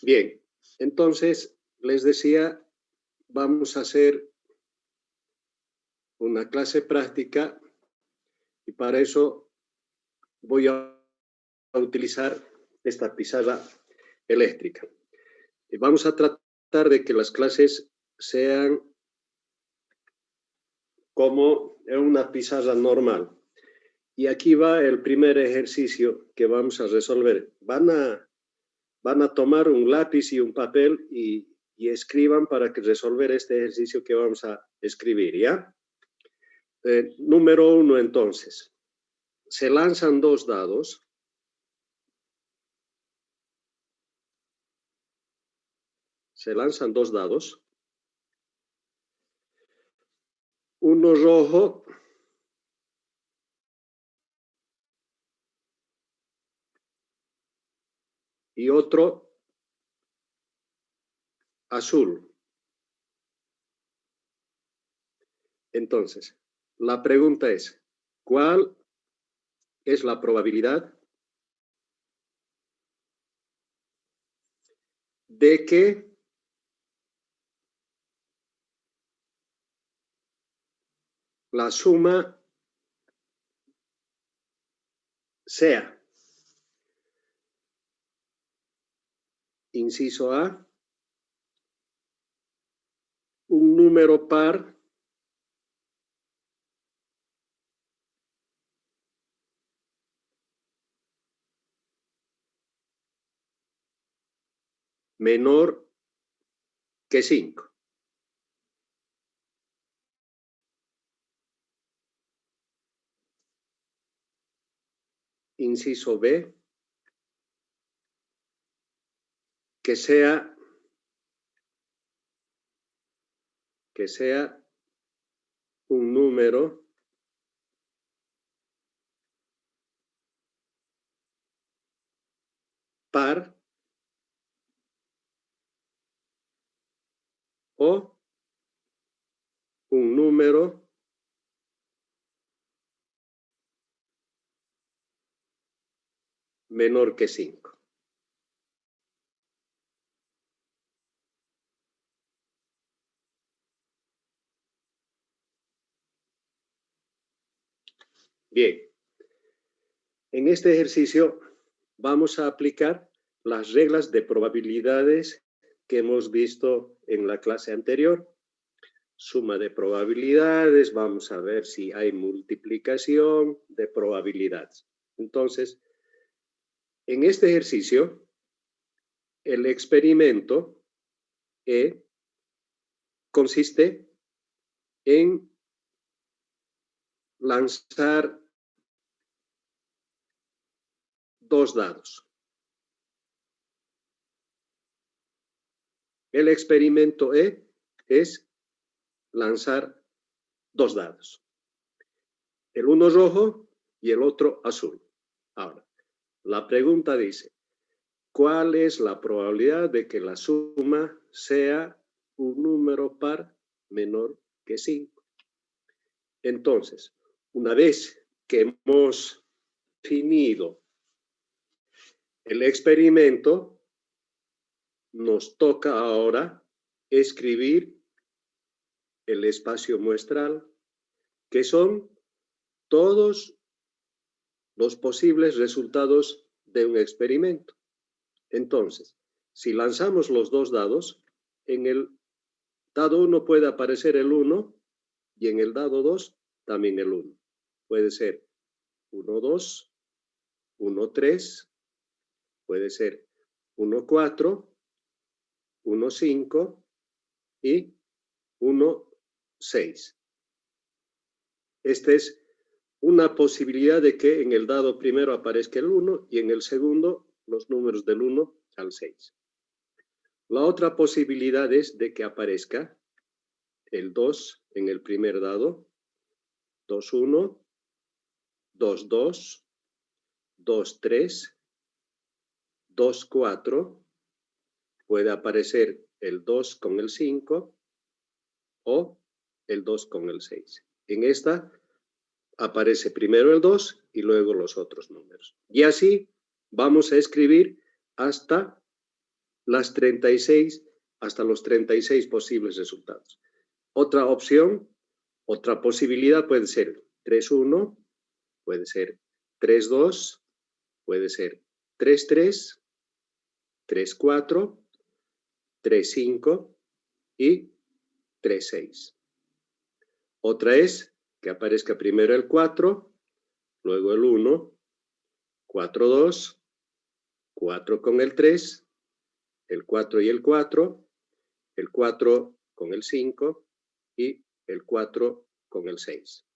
Bien, entonces les decía, vamos a hacer una clase práctica y para eso voy a utilizar esta pizarra eléctrica. Y vamos a tratar de que las clases sean como en una pizarra normal. Y aquí va el primer ejercicio que vamos a resolver. Van a tomar un lápiz y un papel y escriban para que resolver este ejercicio que vamos a escribir, ¿ya? Número 1, entonces. Se lanzan 2 dados. Se lanzan 2 dados. Uno rojo y otro azul. Entonces, la pregunta es, ¿cuál es la probabilidad de que la suma sea, inciso A, un número par menor que 5? Inciso B, que sea un número par o un número menor que 5. Bien, en este ejercicio vamos a aplicar las reglas de probabilidades que hemos visto en la clase anterior. Suma de probabilidades, vamos a ver si hay multiplicación de probabilidades. Entonces, en este ejercicio, el experimento consiste en lanzar 2 dados. El experimento es lanzar 2 dados. El uno rojo y el otro azul. Ahora, la pregunta dice, ¿cuál es la probabilidad de que la suma sea un número par menor que 5? Entonces, una vez que hemos definido el experimento, nos toca ahora escribir el espacio muestral, que son todos los posibles resultados de un experimento. Entonces, si lanzamos los 2 dados, en el dado 1 puede aparecer el 1 y en el dado 2 también el 1. Puede ser 1, 2, 1, 3, puede ser 1, 4, 1, 5 y 1, 6. Esta es una posibilidad de que en el dado primero aparezca el 1 y en el segundo los números del 1 al 6. La otra posibilidad es de que aparezca el 2 en el primer dado, 2, 1, 2, 2, 2, 3, 2, 4, puede aparecer el 2 con el 5 o el 2 con el 6. En esta aparece primero el 2 y luego los otros números. Y así vamos a escribir hasta las 36 hasta los 36 posibles resultados. Otra opción, otra posibilidad puede ser 3-1, puede ser 3-2, puede ser 3-3, 3-4, 3-5 y 3-6. Otra es que aparezca primero el 4, luego el 1, 4-2, 4 con el 3, el 4 y el 4, el 4 con el 5 y el 4 con el 6.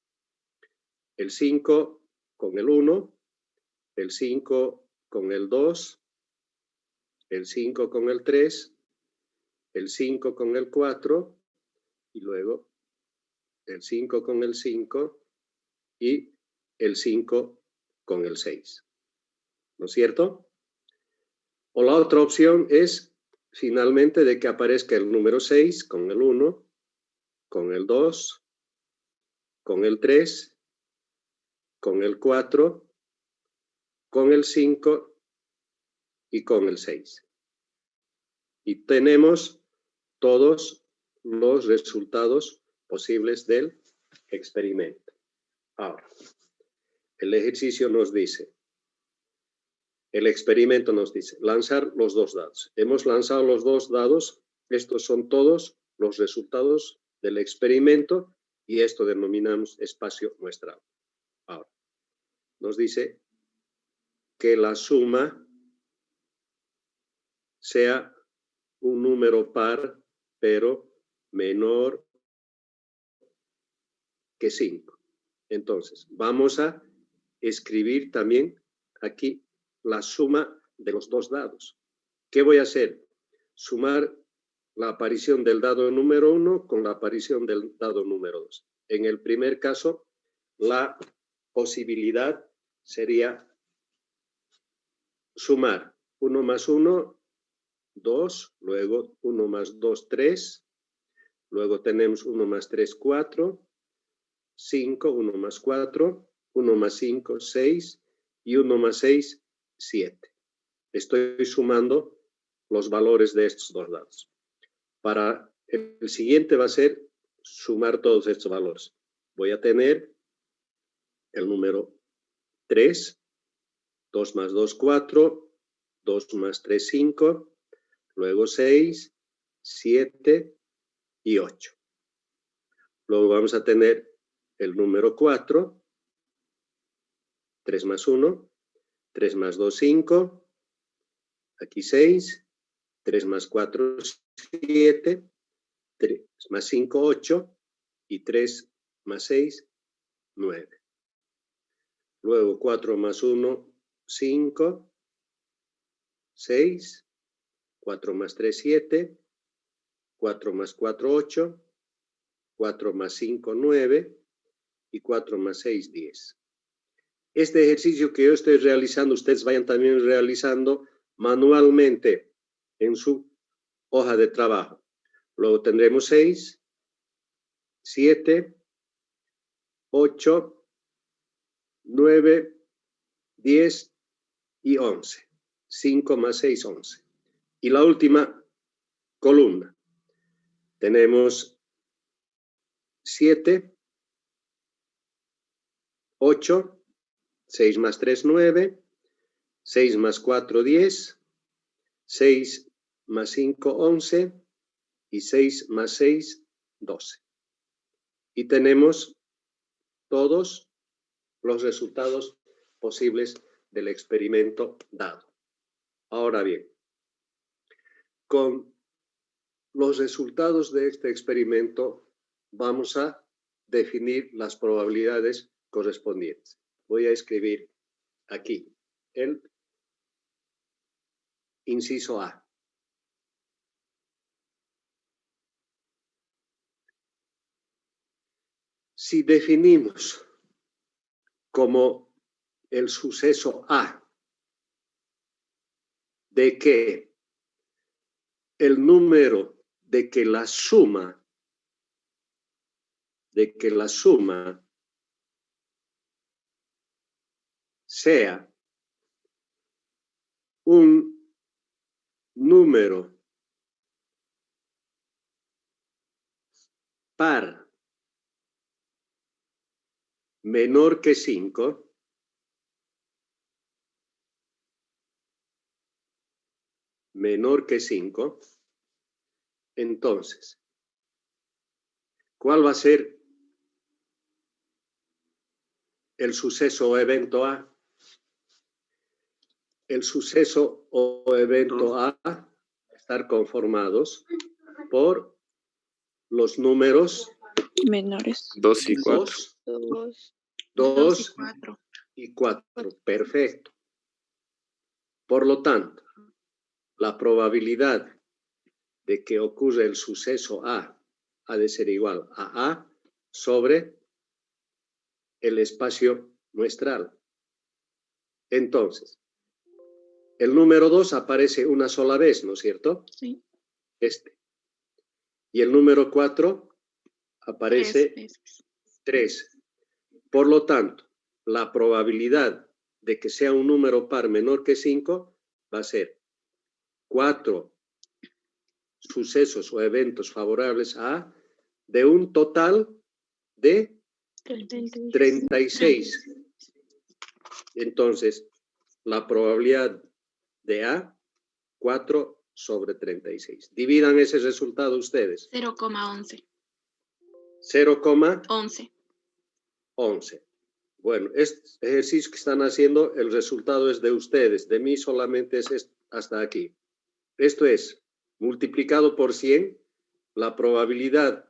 El 5 con el 1, el 5 con el 2, el 5 con el 3, el 5 con el 4 y luego el 5 con el 5 y el 5 con el 6. ¿No es cierto? O la otra opción es finalmente de que aparezca el número 6 con el 1, con el 2, con el 3, con el 4, con el 5 y con el 6. Y tenemos todos los resultados posibles del experimento. Ahora, el ejercicio nos dice, el experimento nos dice, lanzar los dos dados. Hemos lanzado los dos dados, estos son todos los resultados del experimento y esto denominamos espacio muestrado. Ahora, nos dice que la suma sea un número par, pero menor que 5. Entonces, vamos a escribir también aquí la suma de los dos dados. ¿Qué voy a hacer? Sumar la aparición del dado número 1 con la aparición del dado número 2. En el primer caso, la posibilidad sería sumar 1 más 1, 2, luego 1 más 2, 3, luego tenemos 1 más 3, 4, 5, 1 más 4, 1 más 5, 6 y 1 más 6, 7. Estoy sumando los valores de estos dos dados. Para el siguiente va a ser sumar todos estos valores. Voy a tener el número 3, 2 más 2, 4, 2 más 3, 5, luego 6, 7 y 8. Luego vamos a tener el número 4, 3 más 1, 3 más 2, 5, aquí 6, 3 más 4, 7, 3 más 5, 8 y 3 más 6, 9. Luego 4 más 1, 5, 6, 4 más 3, 7, 4 más 4, 8, 4 más 5, 9 y 4 más 6, 10. Este ejercicio que yo estoy realizando, ustedes vayan también realizando manualmente en su hoja de trabajo. Luego tendremos 6, 7, 8, 9, 10 y 11. 5 más 6, 11. Y la última columna. Tenemos 7, 8, 6 más 3, 9, 6 más 4, 10, 6 más 5, 11 y 6 más 6, 12. Y tenemos todos los resultados posibles del experimento dado. Ahora bien, con los resultados de este experimento vamos a definir las probabilidades correspondientes. Voy a escribir aquí el inciso A. Si definimos como el suceso A de que el número de que la suma sea un número par menor que 5, entonces, ¿cuál va a ser el suceso o evento A? El suceso o evento A estar conformados por los números menores. 2 y 4. 2 y 4. Perfecto. Por lo tanto, la probabilidad de que ocurra el suceso A ha de ser igual a A sobre el espacio muestral. Entonces, el número 2 aparece una sola vez, ¿no es cierto? Sí. Y el número 4 aparece 3. Por lo tanto, la probabilidad de que sea un número par menor que 5 va a ser 4 sucesos o eventos favorables a A de un total de 36. Entonces, la probabilidad de A, 4 sobre 36. Dividan ese resultado ustedes. 0,11. 0,11. Bueno, este ejercicio que están haciendo, el resultado es de ustedes. De mí solamente es hasta aquí. Esto es, multiplicado por 100, la probabilidad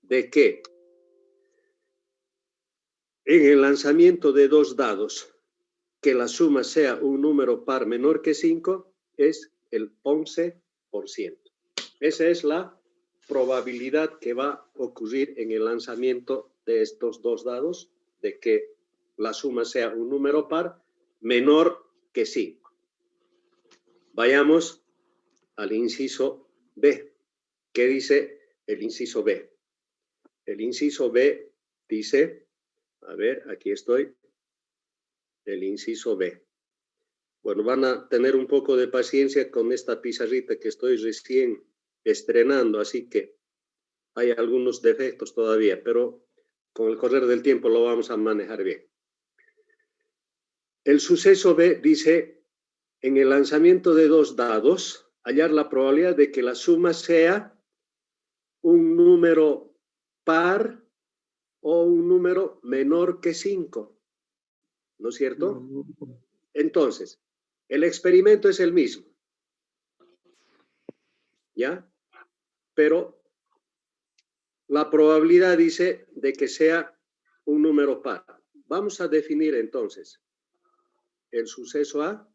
de que en el lanzamiento de 2 dados, que la suma sea un número par menor que 5, es el 11%. Esa es la probabilidad que va a ocurrir en el lanzamiento de estos 2 dados, de que la suma sea un número par menor que 5. Vayamos al inciso B. ¿Qué dice el inciso B? El inciso B dice, a ver, aquí estoy, el inciso B. Bueno, van a tener un poco de paciencia con esta pizarrita que estoy recién estrenando, así que hay algunos defectos todavía, pero con el correr del tiempo lo vamos a manejar bien. El suceso B dice, en el lanzamiento de 2 dados, hallar la probabilidad de que la suma sea un número par o un número menor que 5, ¿no es cierto? Entonces, el experimento es el mismo, ¿ya? Pero la probabilidad dice de que sea un número par. Vamos a definir entonces el suceso A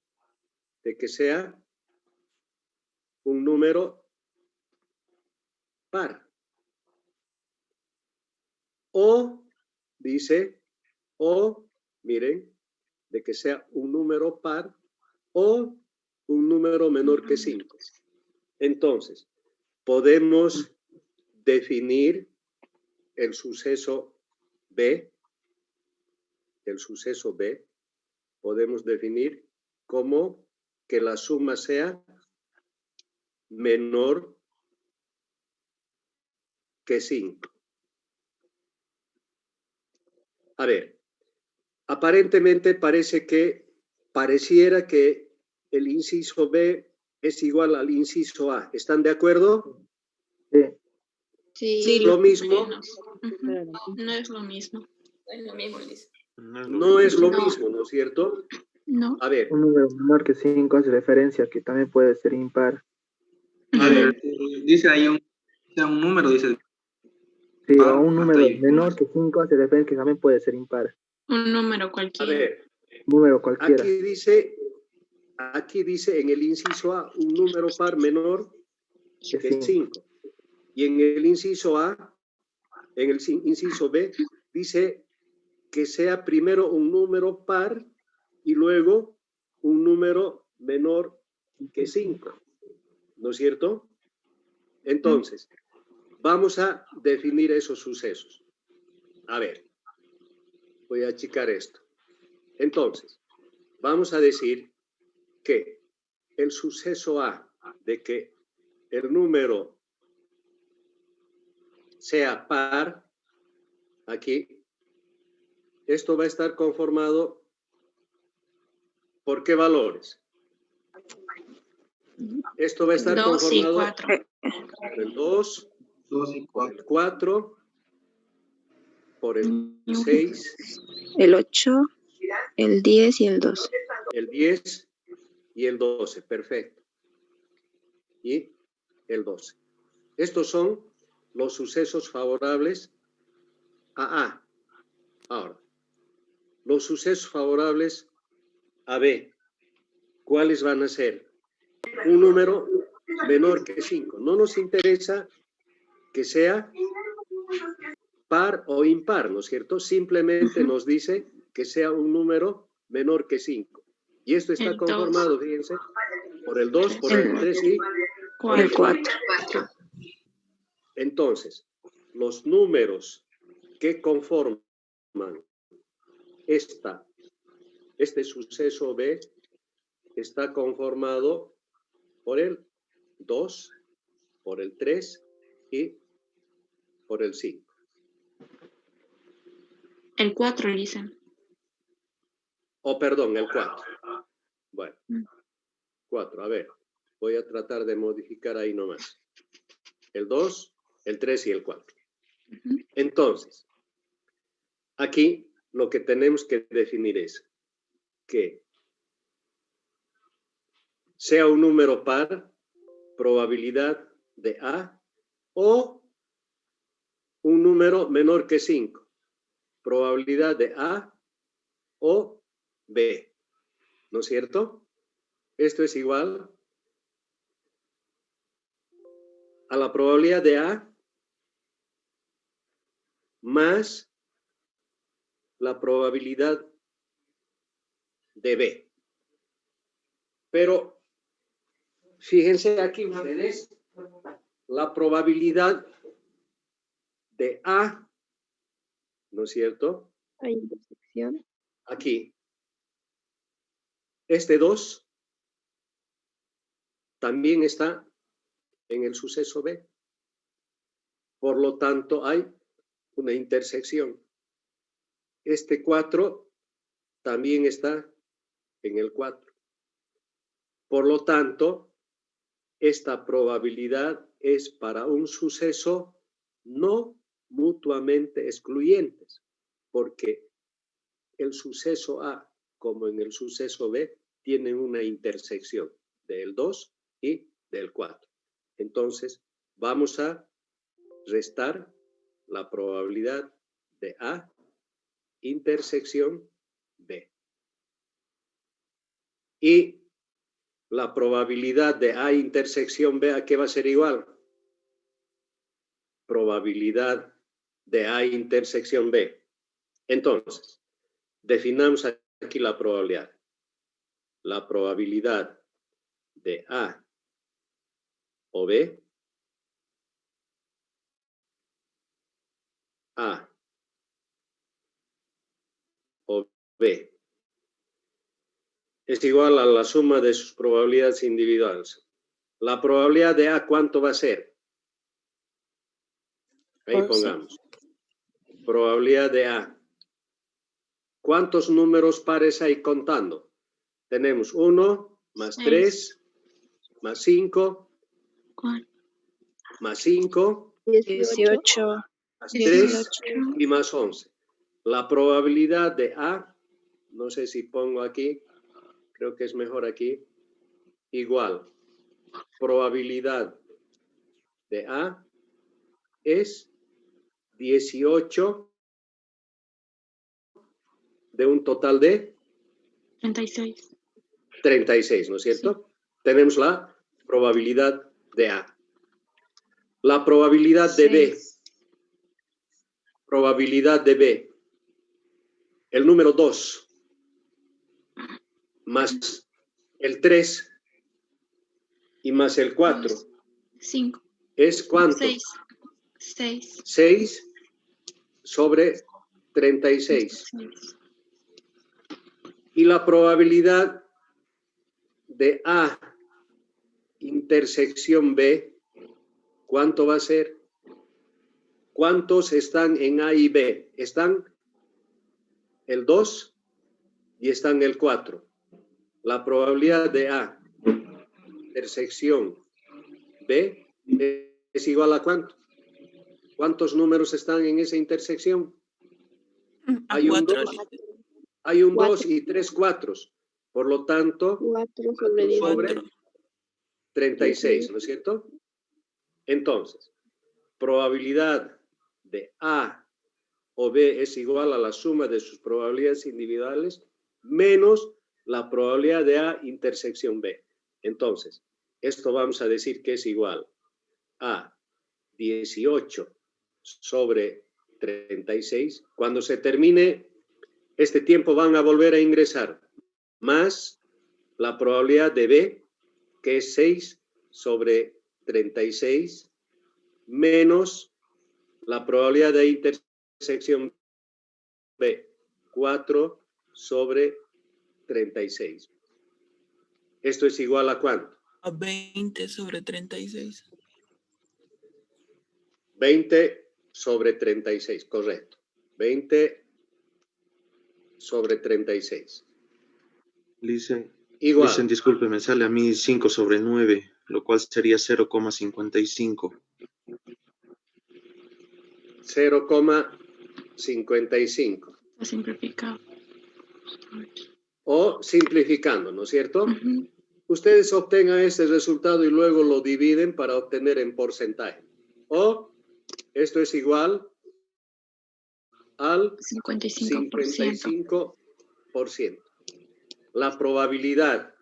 de que sea un número par. O, dice, o, miren, de que sea un número par o un número menor que 5. Entonces, podemos definir el suceso B, podemos definir como que la suma sea menor que 5. A ver, aparentemente pareciera que el inciso B es igual al inciso A. ¿Están de acuerdo? Sí. Sí, lo mismo. No es lo mismo. No es lo mismo, ¿no es cierto? No. A ver. Un número menor que 5 hace referencia que también puede ser impar. A ver, dice ahí un número, dice. Sí, Par, o un número ahí. menor que 5 hace referencia que también puede ser impar. Un número A cualquiera. ver. Número cualquiera. Aquí dice en el inciso A un número par menor que 5. Y en el inciso A, en el inciso B, dice que sea primero un número par y luego un número menor que 5. ¿No es cierto? Entonces, vamos a definir esos sucesos. A ver, voy a achicar esto. Entonces, vamos a decir que el suceso A de que el número sea par, aquí, esto va a estar conformado ¿por qué valores? Esto va a estar 2 y conformado 4. por el 2, 2 y por 4. el 4, por el 6, El 8, el 10 y el 12. el 10 y el 12. Perfecto. Y el 12. Estos son los sucesos favorables a A. Ahora, los sucesos favorables a B. ¿Cuáles van a ser? Un número menor que 5. No nos interesa que sea par o impar, ¿no es cierto? Simplemente nos dice que sea un número menor que 5. Y esto está El conformado, 2. fíjense, por el 2, por el 3 y por El 4. Entonces, los números que conforman este suceso B está conformado por el 2, por el 3 y por el 5. El 4, dicen. O perdón, el 4. Bueno, 4, a ver, voy a tratar de modificar ahí nomás. El 2, el 3 y el 4. Entonces, aquí lo que tenemos que definir es que sea un número par, probabilidad de A, o un número menor que 5, probabilidad de A o B, ¿no es cierto? Esto es igual a la probabilidad de A más la probabilidad de B. Pero fíjense aquí ustedes, la probabilidad de A, ¿no es cierto? Hay intersección. Aquí, este 2 también está en el suceso B. Por lo tanto, hay una intersección. Este 4 también está en el 4. Por lo tanto, esta probabilidad es para un suceso no mutuamente excluyentes, porque el suceso A como en el suceso B tienen una intersección del 2 y del 4. Entonces, vamos a restar la probabilidad de A intersección B. Y la probabilidad de A intersección B, ¿a qué va a ser igual? Probabilidad de A intersección B. Entonces, definamos aquí la probabilidad. La probabilidad de A o B, A o B, es igual a la suma de sus probabilidades individuales. La probabilidad de A, ¿cuánto va a ser? Ahí pongamos. Probabilidad de A. ¿Cuántos números pares hay contando? Tenemos 1, más 3, más 5, más 5, 18. más 3 y más 11. La probabilidad de A, no sé si pongo aquí, creo que es mejor aquí, igual. Probabilidad de A es 18 de un total de 36. 36, ¿no es cierto? Sí. Tenemos la probabilidad de A. La probabilidad de B. Probabilidad de B. El número 2 más el 3 y más el 4. 5. ¿Es cuánto? 6. 6 sobre 36. 6. Y la probabilidad de A intersección B, ¿cuánto va a ser? ¿Cuántos están en A y B? Están el 2 y están el 4. La probabilidad de A, intersección B, es igual a ¿cuánto? ¿Cuántos números están en esa intersección? Hay un 2, hay un 2 y 3 cuatros. Por lo tanto, 4 sobre 10. sobre 36, ¿no es cierto? Entonces, probabilidad de A o B es igual a la suma de sus probabilidades individuales menos la probabilidad de A intersección B. Entonces, esto vamos a decir que es igual a 18 sobre 36. Cuando se termine este tiempo van a volver a ingresar más la probabilidad de B, que es 6 sobre 36, menos la probabilidad de intersección B, 4 sobre 36. ¿Esto es igual a cuánto? A 20 sobre 36. 20 sobre 36, correcto. 20 sobre 36. Listen, Igual. disculpe, me sale a mí 5 sobre 9, lo cual sería 0,55. 0,55. Está simplificado. O simplificando, ¿no es cierto? Ujú. Ustedes obtengan este resultado y luego lo dividen para obtener en porcentaje. O esto es igual al 55%. 55%. La probabilidad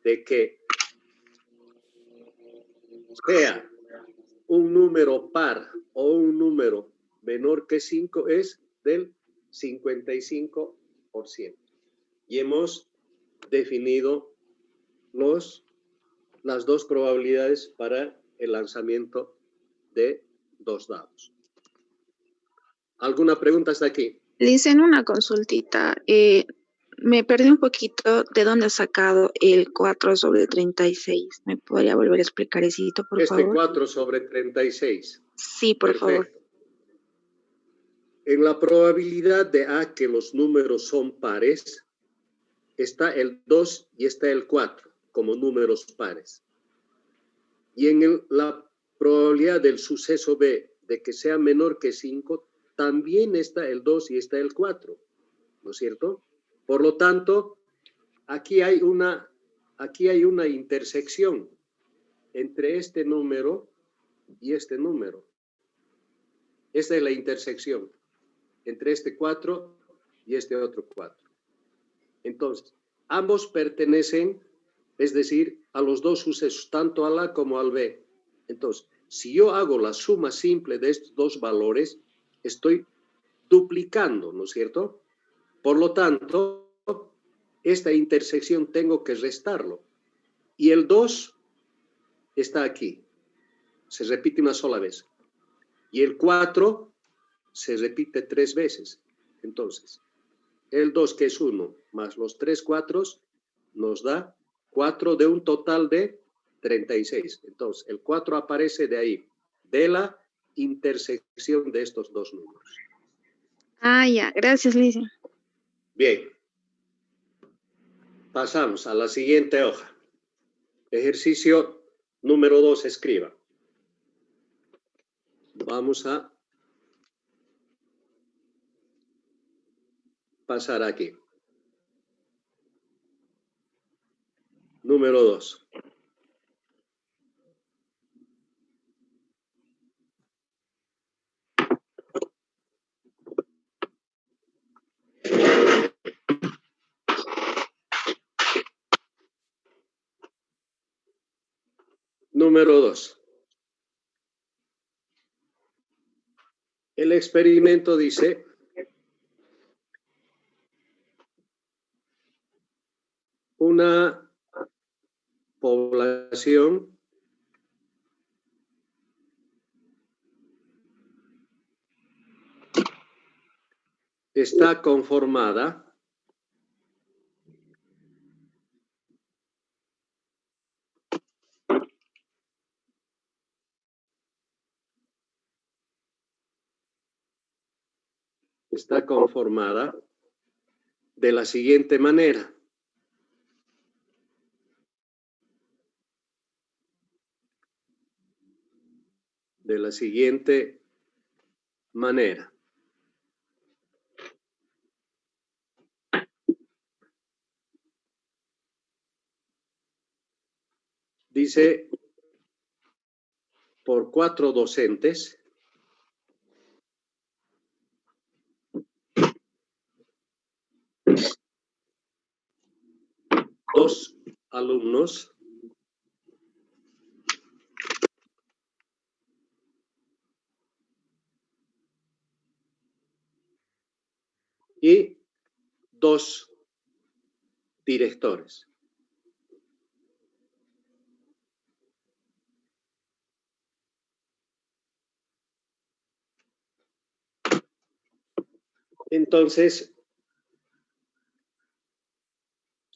de que sea un número par o un número menor que 5 es del 55%. Y hemos definido las dos probabilidades para el lanzamiento de dos dados. ¿Alguna pregunta hasta aquí? Le hice una consultita. Me perdí un poquito de dónde ha sacado el 4 sobre 36. ¿Me podría volver a explicar eso, por Este favor? 4 sobre 36. Sí, por favor. Perfecto. En la probabilidad de A que los números son pares, está el 2 y está el 4 como números pares. Y en la probabilidad del suceso B de que sea menor que 5, también está el 2 y está el 4, ¿no es cierto? Por lo tanto, aquí hay una intersección entre este número y este número. Esta es la intersección entre este 4 y este otro 4. Entonces, ambos pertenecen, es decir, a los dos sucesos, tanto al A como al B. Entonces, si yo hago la suma simple de estos dos valores, estoy duplicando, ¿no es cierto? Por lo tanto, esta intersección tengo que restarlo. Y el 2 está aquí. Se repite una sola vez. Y el 4 se repite 3 veces. Entonces, el 2, que es 1, más los 3 cuatros, nos da 4 de un total de 36. Entonces, el 4 aparece de ahí, de la intersección de estos dos números. Ah, ya. Gracias, Licia. Bien. Pasamos a la siguiente hoja. Ejercicio número 2, escriba. Vamos a pasar aquí. Número 2. Número 2. El experimento dice: una población está conformada está conformada de la siguiente manera. De la siguiente manera. Dice, por 4 docentes, 2 alumnos, y 2 directores. Entonces,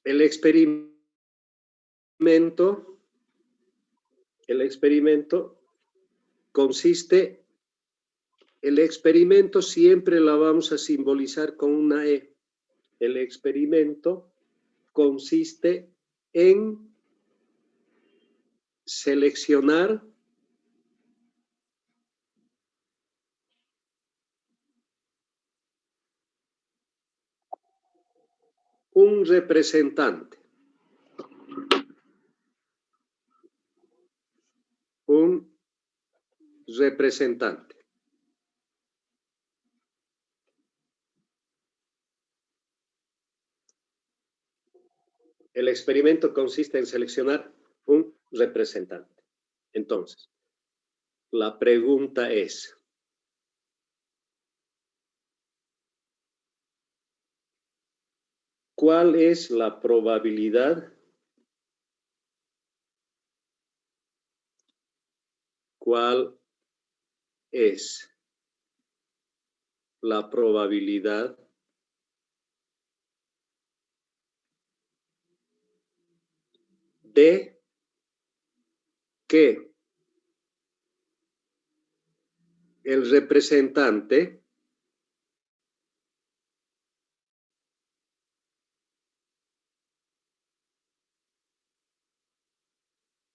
el experimento consiste, el experimento siempre la vamos a simbolizar con una E. El experimento consiste en seleccionar un representante. Un representante. El experimento consiste en seleccionar un representante. Entonces, la pregunta es, ¿cuál es la probabilidad? ¿Cuál es la probabilidad de que el representante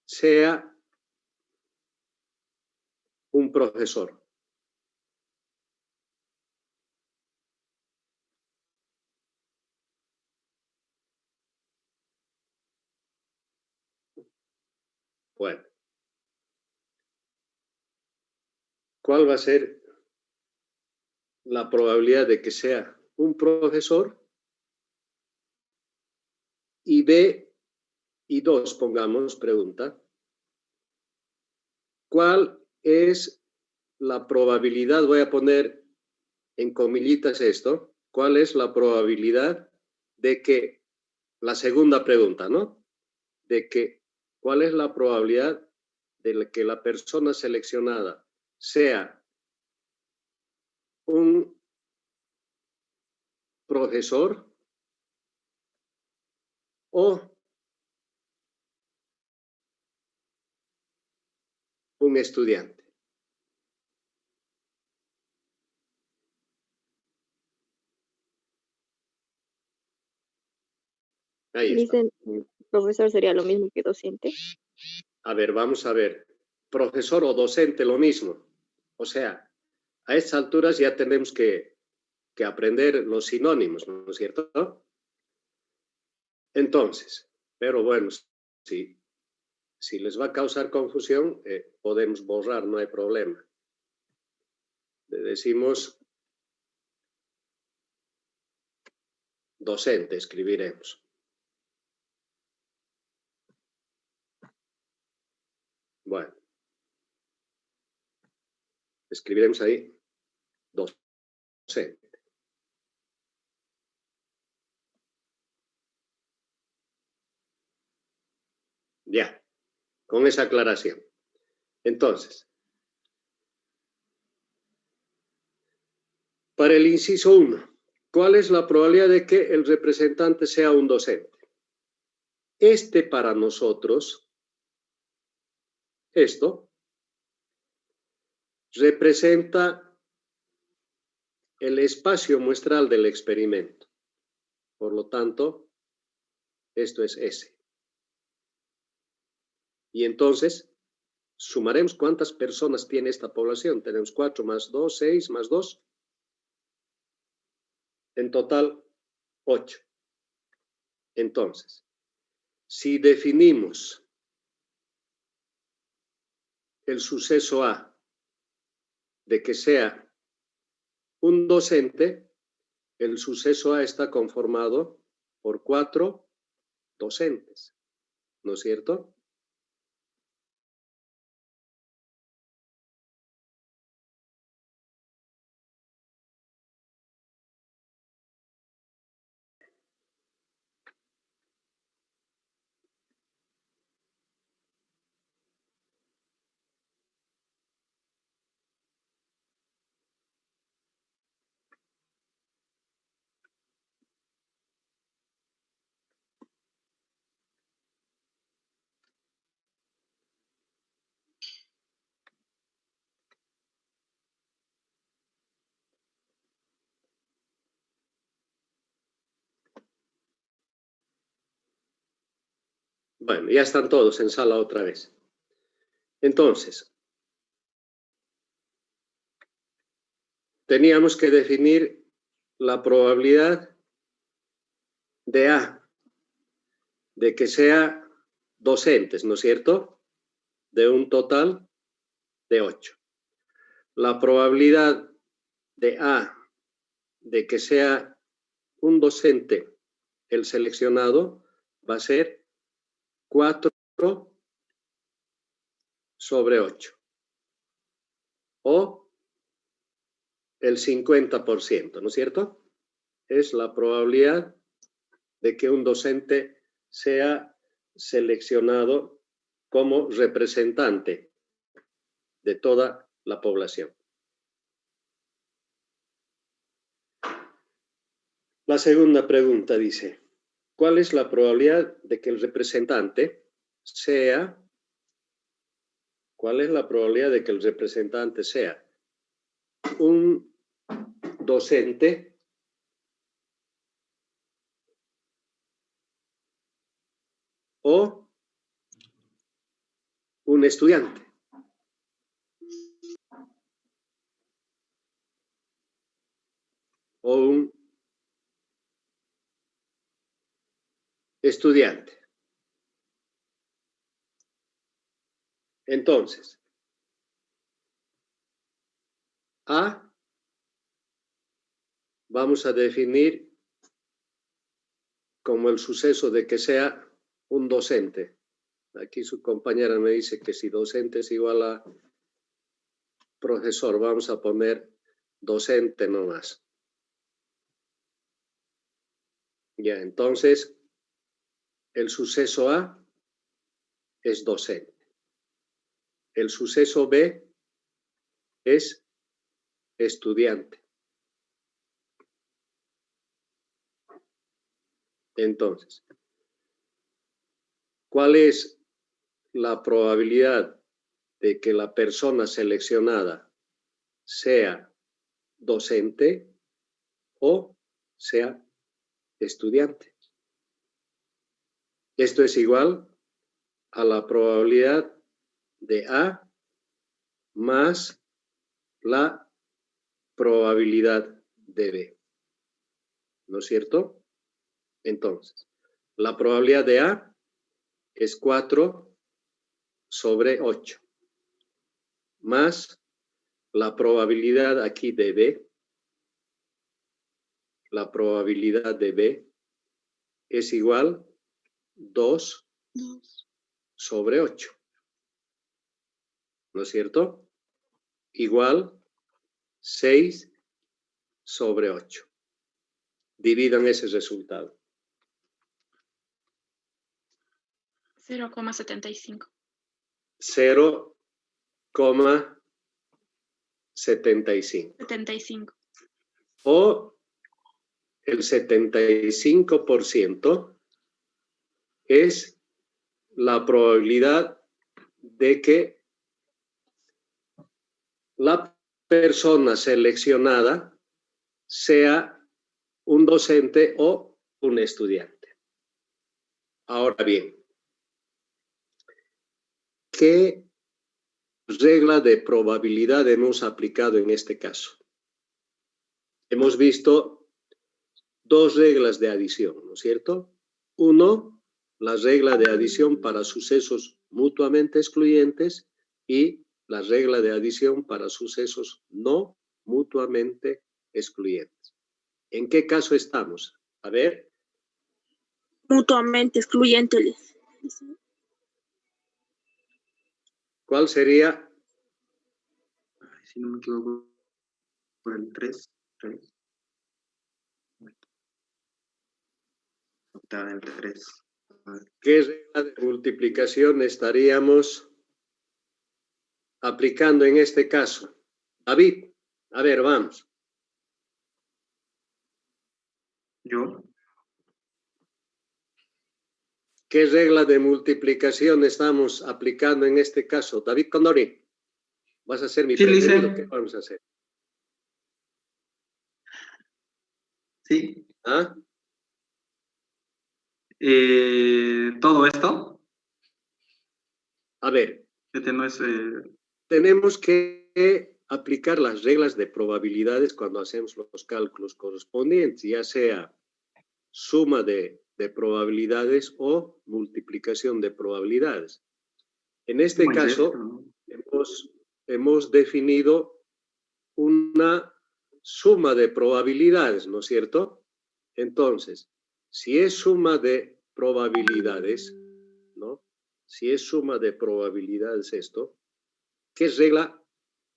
sea un profesor? Bueno, ¿cuál va a ser la probabilidad de que sea un profesor? Y B y 2, pongamos, pregunta. ¿Cuál es la probabilidad? Voy a poner en comillitas esto. ¿Cuál es la probabilidad de que, la segunda pregunta, ¿no? De que, ¿cuál es la probabilidad de que la persona seleccionada sea un profesor o un estudiante? Ahí está. Dicen, profesor sería lo mismo que docente. A ver, vamos a ver. Profesor o docente, lo mismo. O sea, a estas alturas ya tenemos que aprender los sinónimos, ¿no es cierto? Entonces, pero bueno, si les va a causar confusión, podemos borrar, no hay problema. Le decimos docente, escribiremos. Bueno, escribiremos ahí docente. Ya, con esa aclaración. Entonces, para el inciso 1, ¿cuál es la probabilidad de que el representante sea un docente? Este para nosotros, esto, representa el espacio muestral del experimento. Por lo tanto, esto es S. Y entonces, sumaremos cuántas personas tiene esta población. Tenemos 4 más 2, 6 más 2. En total, 8. Entonces, si definimos el suceso A de que sea un docente, el suceso A está conformado por 4 docentes, ¿no es cierto? Bueno, ya están todos en sala otra vez. Entonces, teníamos que definir la probabilidad de A, de que sea docentes, ¿no es cierto? De un total de 8. La probabilidad de A, de que sea un docente el seleccionado, va a ser 4 sobre 8. O el 50%, ¿no es cierto? Es la probabilidad de que un docente sea seleccionado como representante de toda la población. La segunda pregunta dice, ¿cuál es la probabilidad de que el representante sea, un docente o un estudiante? O un estudiante. Entonces, A vamos a definir como el suceso de que sea un docente. Aquí su compañera me dice que si docente es igual a profesor, vamos a poner docente nomás. Ya, entonces, el suceso A es docente. El suceso B es estudiante. Entonces, ¿cuál es la probabilidad de que la persona seleccionada sea docente o sea estudiante? Esto es igual a la probabilidad de A más la probabilidad de B. ¿No es cierto? Entonces, la probabilidad de A es 4 sobre 8, más la probabilidad aquí de B. La probabilidad de B es igual 2 sobre 8. ¿No es cierto? Igual 6 sobre 8. Dividan ese resultado. 0,75. 0,75. 75. O el 75% es la probabilidad de que la persona seleccionada sea un docente o un estudiante. Ahora bien, ¿qué regla de probabilidad hemos aplicado en este caso? Hemos visto dos reglas de adición, ¿no es cierto? Uno, la regla de adición para sucesos mutuamente excluyentes y la regla de adición para sucesos no mutuamente excluyentes. ¿En qué caso estamos? A ver. Mutuamente excluyentes. ¿Cuál sería? Si no me equivoco, por el 3. Octava del 3. ¿Qué regla de multiplicación estaríamos aplicando en este caso? David, a ver, vamos. ¿Yo? ¿Qué regla de multiplicación estamos aplicando en este caso? David Condori, vas a ser mi preferido. ¿Qué vamos a hacer? Sí. ¿Ah? Todo esto. A ver, No es, tenemos que aplicar las reglas de probabilidades cuando hacemos los cálculos correspondientes, ya sea suma de probabilidades o multiplicación de probabilidades. En este caso, hemos definido una suma de probabilidades, ¿no es cierto? Entonces, si es suma de probabilidades, ¿no? Si es suma de probabilidades esto, ¿qué regla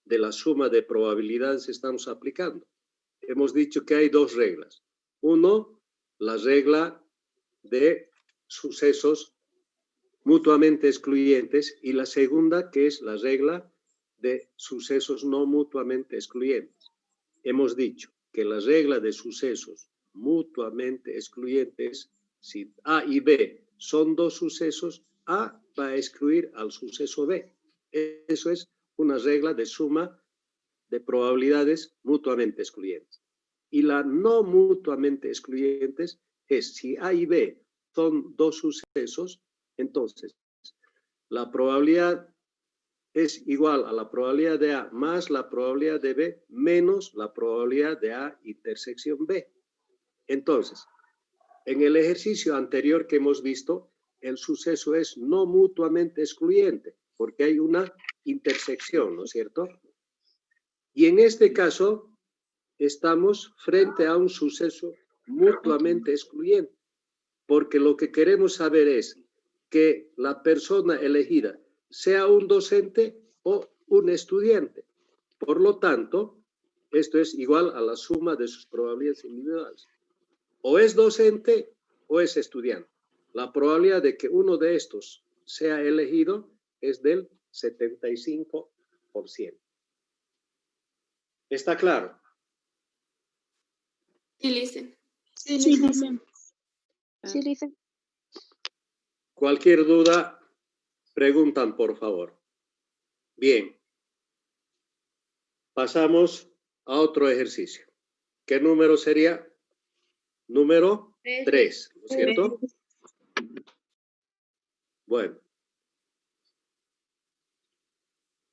de la suma de probabilidades estamos aplicando? Hemos dicho que hay dos reglas. Uno, la regla de sucesos mutuamente excluyentes y la segunda, que es la regla de sucesos no mutuamente excluyentes. Hemos dicho que la regla de sucesos mutuamente excluyentes, si A y B son dos sucesos, A va a excluir al suceso B. Eso es una regla de suma de probabilidades mutuamente excluyentes. Y la no mutuamente excluyentes es si A y B son dos sucesos, entonces la probabilidad es igual a la probabilidad de A más la probabilidad de B menos la probabilidad de A intersección B. Entonces, en el ejercicio anterior que hemos visto, el suceso es no mutuamente excluyente, porque hay una intersección, ¿no es cierto? Y en este caso, estamos frente a un suceso mutuamente excluyente, porque lo que queremos saber es que la persona elegida sea un docente o un estudiante. Por lo tanto, esto es igual a la suma de sus probabilidades individuales. O es docente o es estudiante. La probabilidad de que uno de estos sea elegido es del 75%. ¿Está claro? Sí, listen. Sí, listen. Sí, listen. Cualquier duda, preguntan, por favor. Bien. Pasamos a otro ejercicio. ¿Qué número sería? Número 3, ¿no es cierto? Bueno.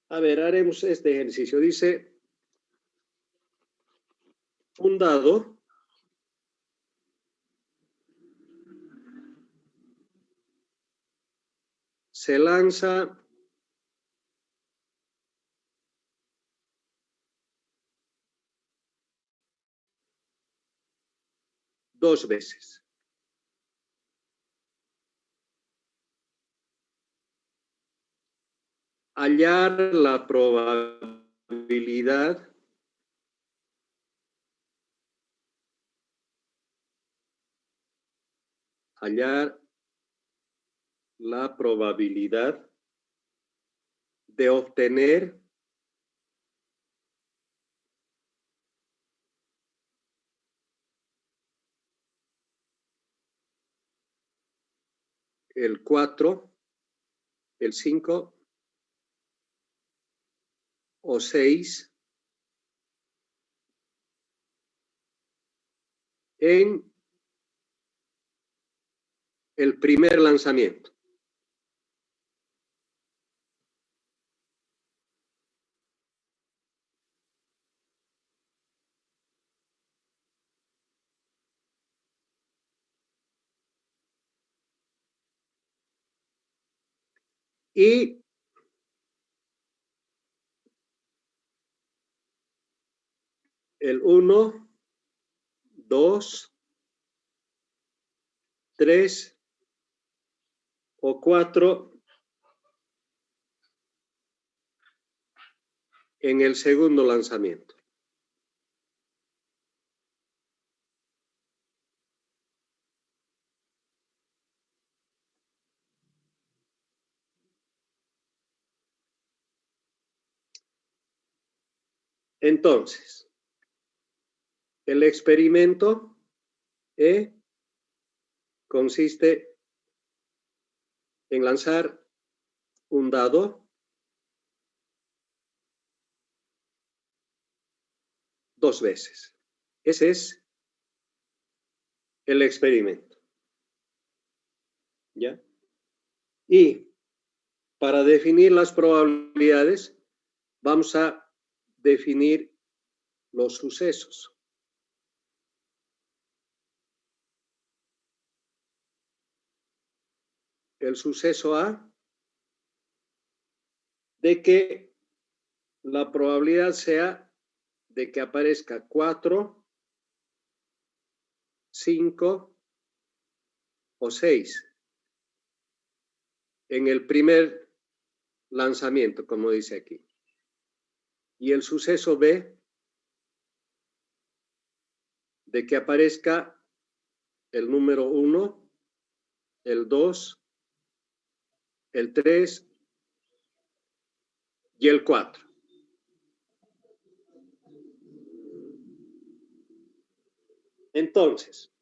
A ver, haremos este ejercicio. Dice, un dado se lanza dos veces. Hallar la probabilidad de obtener el 4, el 5 o 6 en el primer lanzamiento. Y el 1, 2, 3 o 4 en el segundo lanzamiento. Entonces, el experimento consiste en lanzar un dado 2 veces. Ese es el experimento. ¿Ya? Y para definir las probabilidades, vamos a definir los sucesos. El suceso A, de que la probabilidad sea de que aparezca 4, 5 o 6 en el primer lanzamiento, como dice aquí. Y el suceso B, de que aparezca el número 1, el 2, el 3 y el 4. Entonces,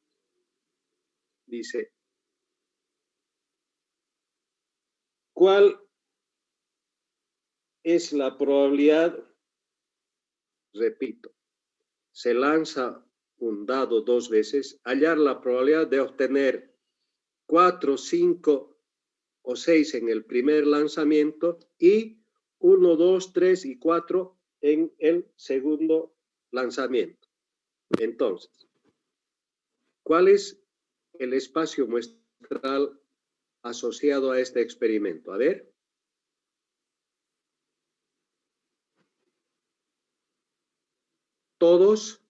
dice, ¿cuál es la probabilidad? Repito, se lanza un dado 2 veces, hallar la probabilidad de obtener 4, 5 o 6 en el primer lanzamiento y 1, 2, 3 y 4 en el segundo lanzamiento. Entonces, ¿cuál es el espacio muestral asociado a este experimento? A ver. Todos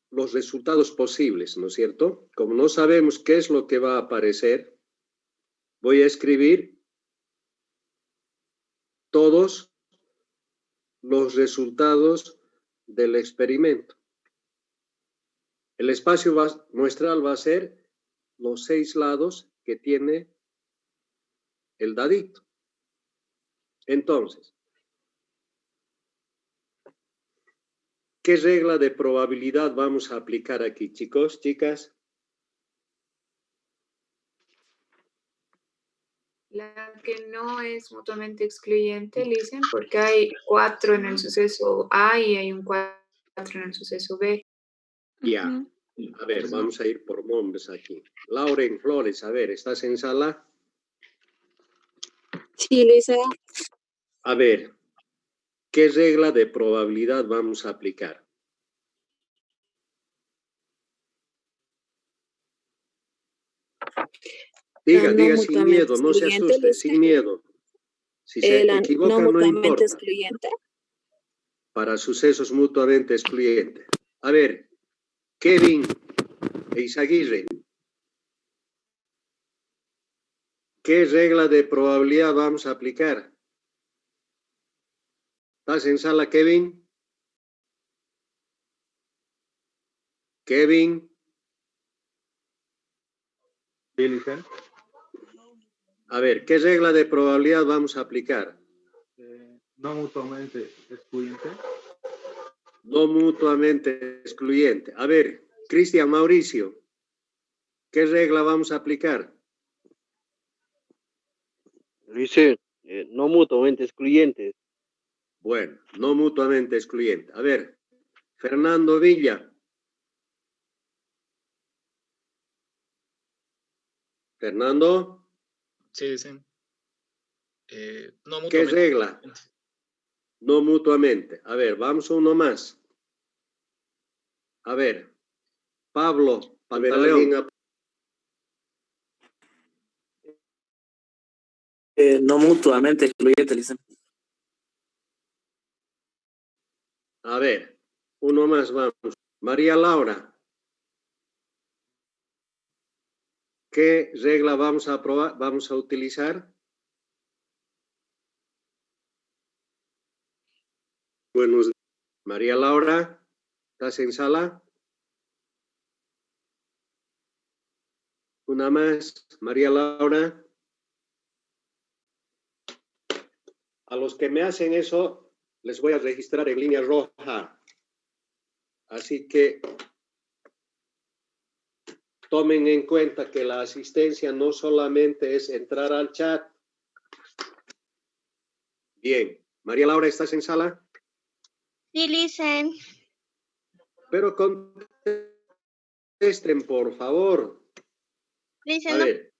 los resultados posibles, ¿no es cierto? Como no sabemos qué es lo que va a aparecer, voy a escribir todos los resultados del experimento. El espacio muestral va a ser los 6 lados que tiene el dadito. Entonces, ¿qué regla de probabilidad vamos a aplicar aquí, chicos, chicas? La que no es mutuamente excluyente, dicen, porque hay 4 en el suceso A y hay un 4 en el suceso B. Ya. A ver, vamos a ir por nombres aquí. Lauren Flores, a ver, ¿estás en sala? Sí, Licea. A ver, ¿qué regla de probabilidad vamos a aplicar? Diga, diga sin miedo, no se asuste, sin miedo. Si se equivoca, no importa. Excluyente. Para sucesos mutuamente excluyentes. A ver, Kevin e Izaguirre. ¿Qué regla de probabilidad vamos a aplicar? ¿Estás en sala, Kevin? Kevin. A ver, ¿qué regla de probabilidad vamos a aplicar? No mutuamente excluyente. No mutuamente excluyente. A ver, Cristian Mauricio, ¿qué regla vamos a aplicar? Dice, no mutuamente excluyentes. Bueno, no mutuamente excluyente. A ver, Fernando Villa. Fernando, Sí, dicen. No ¿qué mutuamente. regla? No mutuamente. A ver, vamos a uno más. A ver, Pablo, Pantaleón. No mutuamente excluyente, dicen. A ver, uno más, vamos. María Laura. ¿Qué regla vamos a probar, vamos a utilizar? Buenos días. María Laura, ¿estás en sala? Una más. María Laura. A los que me hacen eso, les voy a registrar en línea roja. Así que tomen en cuenta que la asistencia no solamente es entrar al chat. Bien. María Laura, ¿estás en sala? Sí, listen. Pero contesten, por favor. Listen, A no, ver,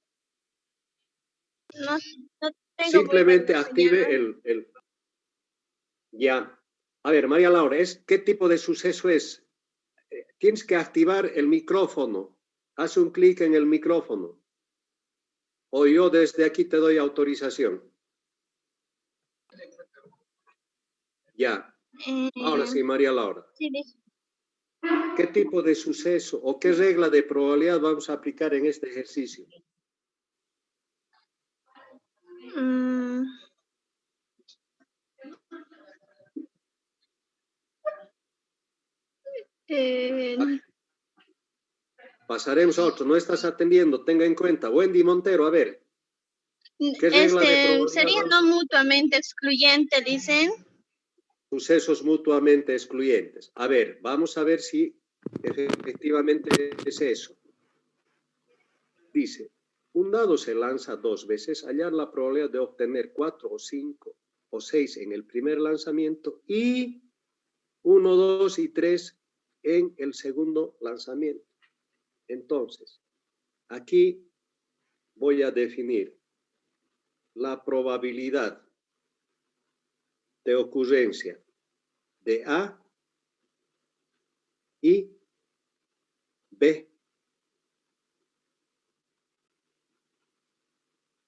no tengo simplemente muy buena active señal. el... Ya. A ver, María Laura, ¿qué tipo de suceso es? Tienes que activar el micrófono. Haz un clic en el micrófono. O yo desde aquí te doy autorización. Ya. Ahora sí, María Laura. Sí, listen. ¿Qué tipo de suceso o qué regla de probabilidad vamos a aplicar en este ejercicio? Pasaremos a otro. No estás atendiendo, tenga en cuenta. Wendy Montero, a ver. ¿Qué regla de probabilidad Sería no mutuamente excluyente, dicen. Sucesos mutuamente excluyentes. A ver, vamos a ver si efectivamente es eso. Dice, un dado se lanza 2 veces, hallar la probabilidad de obtener 4 o 5 o 6 en el primer lanzamiento y 1, 2 y 3 en el segundo lanzamiento. Entonces, aquí voy a definir la probabilidad de ocurrencia de A y B.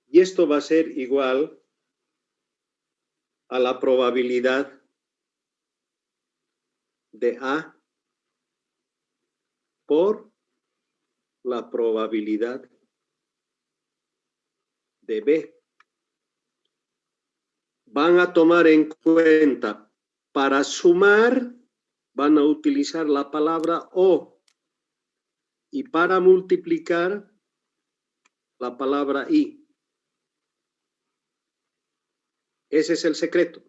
Y esto va a ser igual a la probabilidad de A por la probabilidad de B. Van a tomar en cuenta, para sumar, van a utilizar la palabra O. Y para multiplicar, la palabra I. Ese es el secreto.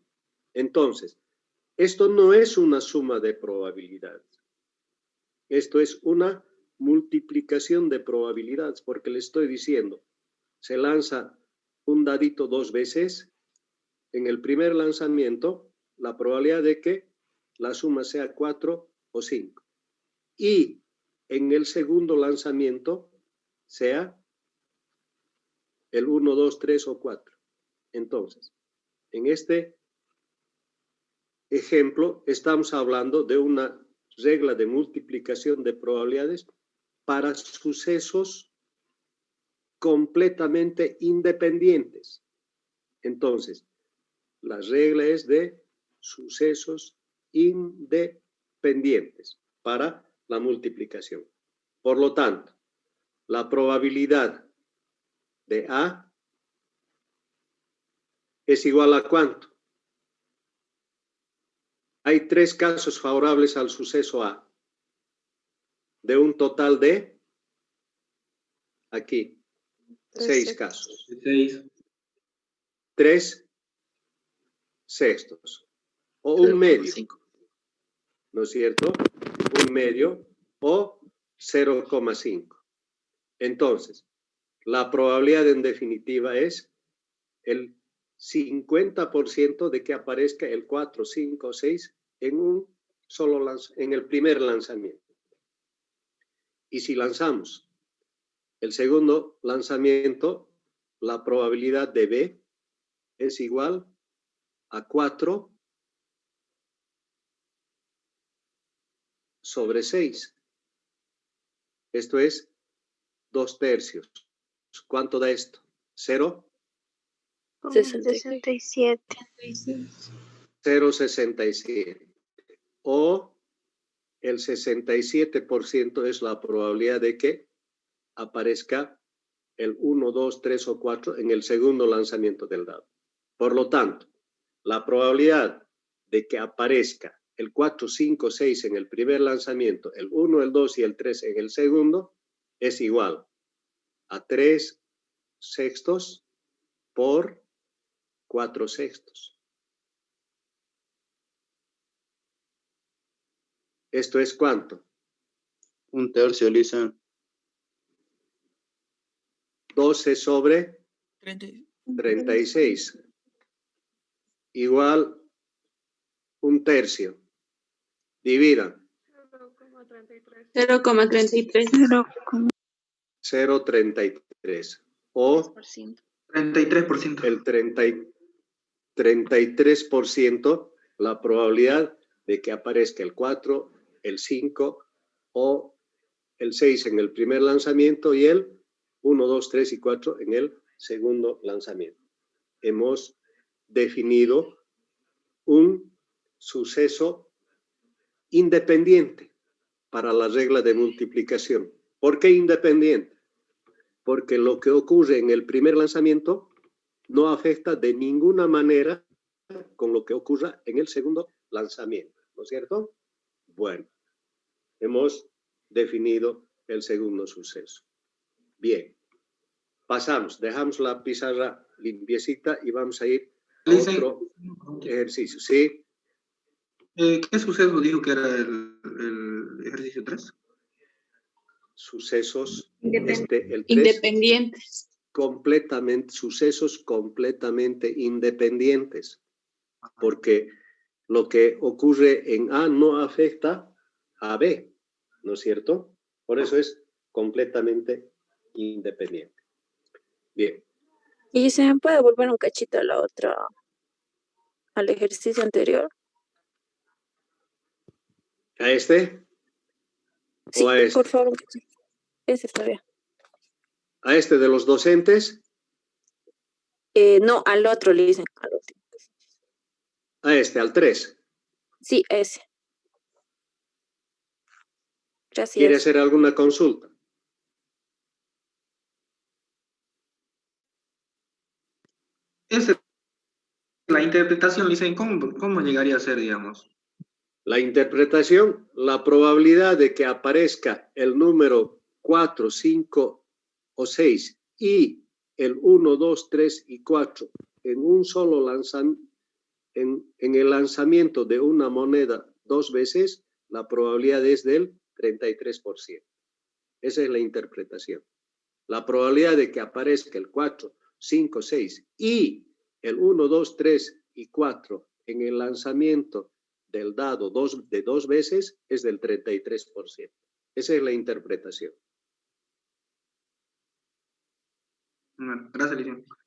Entonces, esto no es una suma de probabilidades. Esto es una multiplicación de probabilidades, porque le estoy diciendo, se lanza un dadito 2 veces. En el primer lanzamiento, la probabilidad de que la suma sea 4 o 5. Y en el segundo lanzamiento sea el 1, 2, 3 o 4. Entonces, en este ejemplo, estamos hablando de una regla de multiplicación de probabilidades para sucesos completamente independientes. Entonces, la regla es de sucesos independientes para la multiplicación. Por lo tanto, la probabilidad de A es igual a ¿cuánto? Hay 3 casos favorables al suceso A. De un total de, aquí, 6 casos. 3 sextos. O un medio. ¿No es cierto? Un medio o 0,5. Entonces, la probabilidad en definitiva es el 50% de que aparezca el 4, 5, 6 en un solo en el primer lanzamiento. Y si lanzamos el segundo lanzamiento, la probabilidad de B es igual a 4 sobre 6. Esto es 2/3. ¿Cuánto da esto? ¿0? 67. 0,67. O el 67% es la probabilidad de que aparezca el 1, 2, 3 o 4 en el segundo lanzamiento del dado. Por lo tanto, la probabilidad de que aparezca el 4, 5, 6 en el primer lanzamiento, el 1, el 2 y el 3 en el segundo, es igual a 3/6 por 4/6. ¿Esto es cuánto? 1/3, Lisa. 12 sobre 36. Igual 1/3. Dividan. 0,33. 0,33. O 33%. el 33% la probabilidad de que aparezca el 4, el 5 o el 6 en el primer lanzamiento y el 1, 2, 3 y 4 en el segundo lanzamiento. Hemos definido un suceso independiente para la regla de multiplicación. ¿Por qué independiente? Porque lo que ocurre en el primer lanzamiento no afecta de ninguna manera con lo que ocurra en el segundo lanzamiento, ¿no es cierto? Bueno, hemos definido el segundo suceso. Bien, pasamos, dejamos la pizarra limpiecita y vamos a ir a otro ejercicio. ¿Sí? ¿Qué suceso dijo que era el ejercicio 3? Sucesos, el 3, Independientes. sucesos completamente independientes, porque lo que ocurre en A no afecta a B, ¿no es cierto? Por eso es completamente independiente. Bien. ¿Y se me puede volver un cachito a la otra, al ejercicio anterior? ¿A este? Sí, ¿O a este? por favor, un cachito. Ese está bien. ¿A este de los docentes? No, al otro le dicen, al último. A este, al 3. Sí, ese. Gracias. ¿Quiere hacer alguna consulta? La interpretación, dicen, ¿cómo llegaría a ser, digamos? La interpretación, la probabilidad de que aparezca el número 4, 5 o 6 y el 1, 2, 3 y 4 en un solo lanzamiento, en el lanzamiento de una moneda 2 veces, la probabilidad es del 33%. Esa es la interpretación. La probabilidad de que aparezca el 4, 5, 6 y el 1, 2, 3 y 4 en el lanzamiento del dado de 2 veces es del 33%. Esa es la interpretación. Bueno, gracias, licenciado.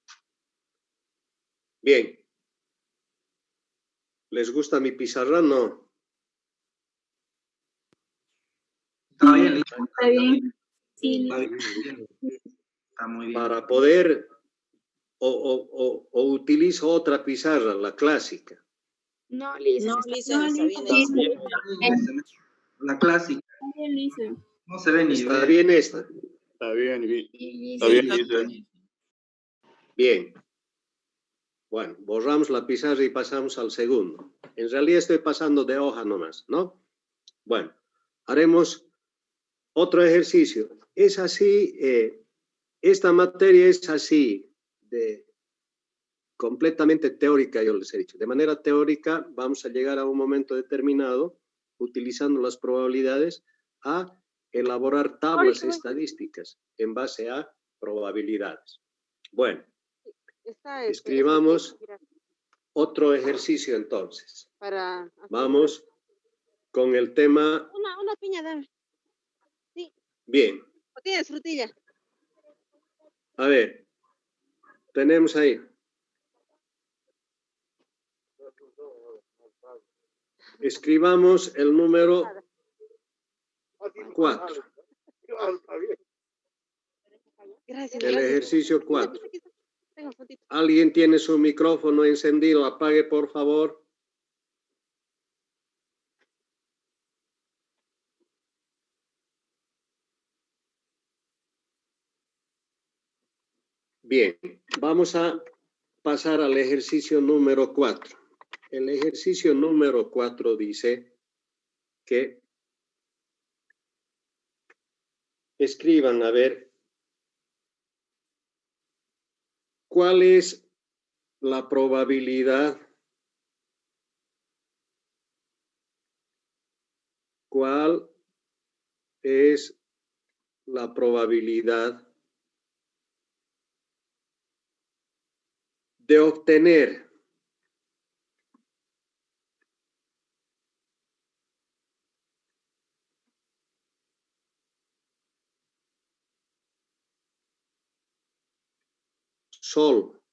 Bien. ¿Les gusta mi pizarra? No. Está bien, licenciado. Está bien. Sí. Está muy bien. Para poder o utilizo otra pizarra, la clásica. No, Lisa. No, Lisa, está bien. La clásica. No se ve ni ¿Está ve. bien esta? Está bien, Está bien. Bien. Bueno, borramos la pizarra y pasamos al segundo. En realidad estoy pasando de hoja nomás, ¿no? Bueno, haremos otro ejercicio. Es así, esta materia es así, completamente teórica, yo les he dicho. De manera teórica vamos a llegar a un momento determinado, utilizando las probabilidades, a elaborar tablas estadísticas en base a probabilidades. Bueno, escribamos otro ejercicio entonces. Vamos con el tema. Una piña, dame. Sí. Bien. ¿O tienes frutilla? A ver, tenemos ahí. Escribamos el número 4. El ejercicio 4. ¿Alguien tiene su micrófono encendido? Apague, por favor. Bien, vamos a pasar al ejercicio número 4. El ejercicio número 4 dice que escriban, a ver, ¿cuál es la probabilidad? ¿Cuál es la probabilidad de obtener Sol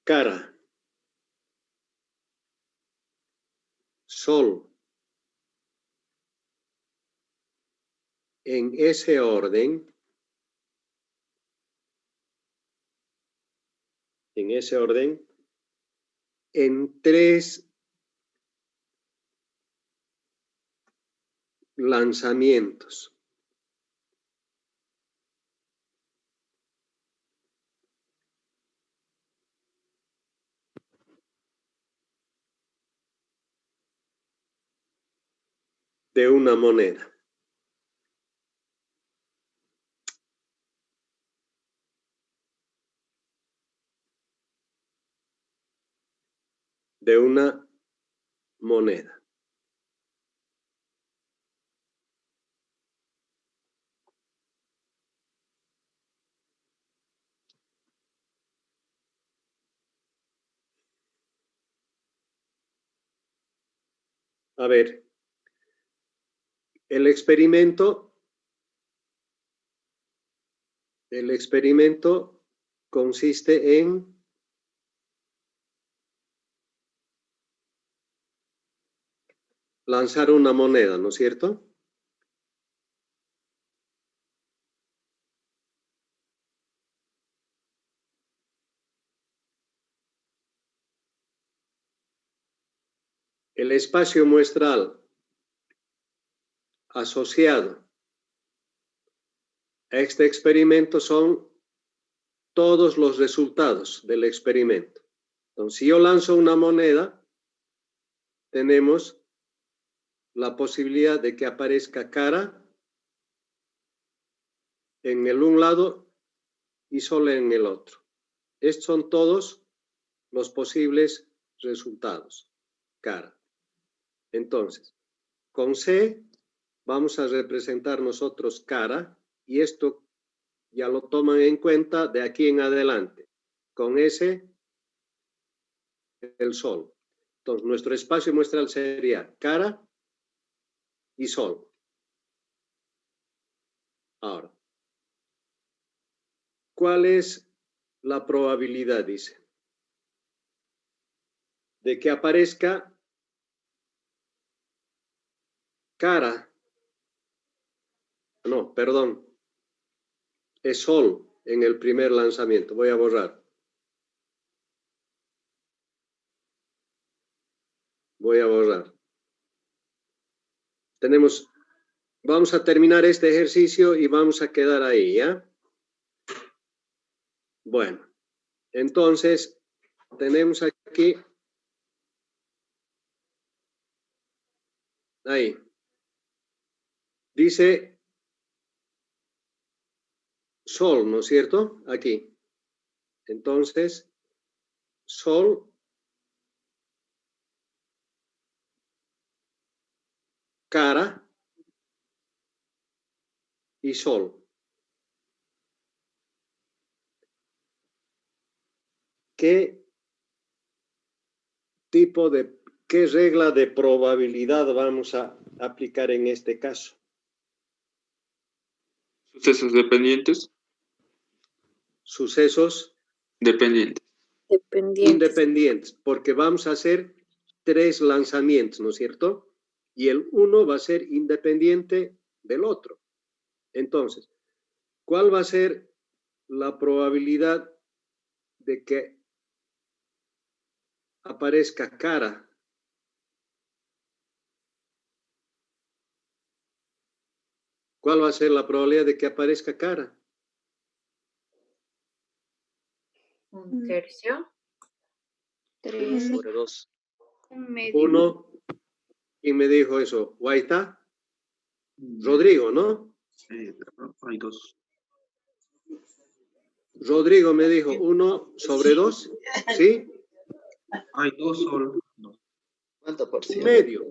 cara, Sol en ese orden, en 3 lanzamientos. De una moneda. De una moneda. A ver, el experimento consiste en lanzar una moneda, ¿no es cierto? El espacio muestral asociado a este experimento son todos los resultados del experimento. Entonces, si yo lanzo una moneda, tenemos la posibilidad de que aparezca cara en el un lado y Sol en el otro. Estos son todos los posibles resultados. Cara. Entonces, con C vamos a representar nosotros cara y esto ya lo toman en cuenta de aquí en adelante. Con S, el Sol. Entonces, nuestro espacio muestral sería cara y Sol. Ahora, ¿cuál es la probabilidad, dice, de que aparezca cara? No, perdón. Es Sol en el primer lanzamiento. Voy a borrar. Voy a borrar. Vamos a terminar este ejercicio y vamos a quedar ahí, ¿ya? Bueno, entonces tenemos aquí, ahí, dice Sol, ¿no es cierto? Aquí. Entonces, Sol cara y Sol. ¿Qué regla de probabilidad vamos a aplicar en este caso? Sucesos dependientes. Sucesos Dependientes. Dependientes. independientes, porque vamos a hacer 3 lanzamientos, ¿no es cierto? Y el uno va a ser independiente del otro. Entonces, ¿cuál va a ser la probabilidad de que aparezca cara? ¿Cuál va a ser la probabilidad de que aparezca cara? Un tercio. 3. Sobre 2. Un medio. 1. ¿Quién me dijo eso? ¿Guaita? Rodrigo, ¿no? Hay 2. Rodrigo me dijo 1 sobre 2, ¿sí? Hay 2 solo. ¿Cuánto por Un ciento? medio.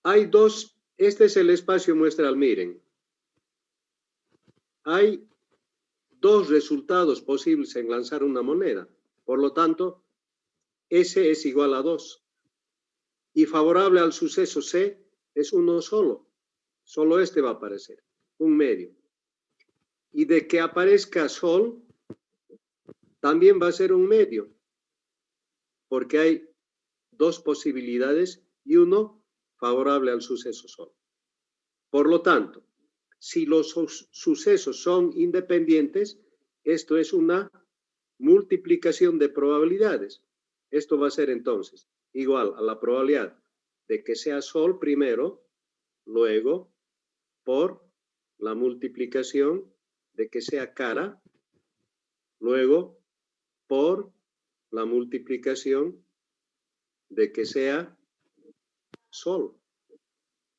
Hay 2, este es el espacio muestral, miren. Hay 2 resultados posibles en lanzar una moneda. Por lo tanto, S es igual a 2. Y favorable al suceso C es uno solo. Solo este va a aparecer, un medio. Y de que aparezca Sol, también va a ser un medio. Porque hay 2 posibilidades y uno favorable al suceso Sol. Por lo tanto, si los sucesos son independientes, esto es una multiplicación de probabilidades. Esto va a ser entonces igual a la probabilidad de que sea Sol primero, luego por la multiplicación de que sea cara, luego por la multiplicación de que sea Sol.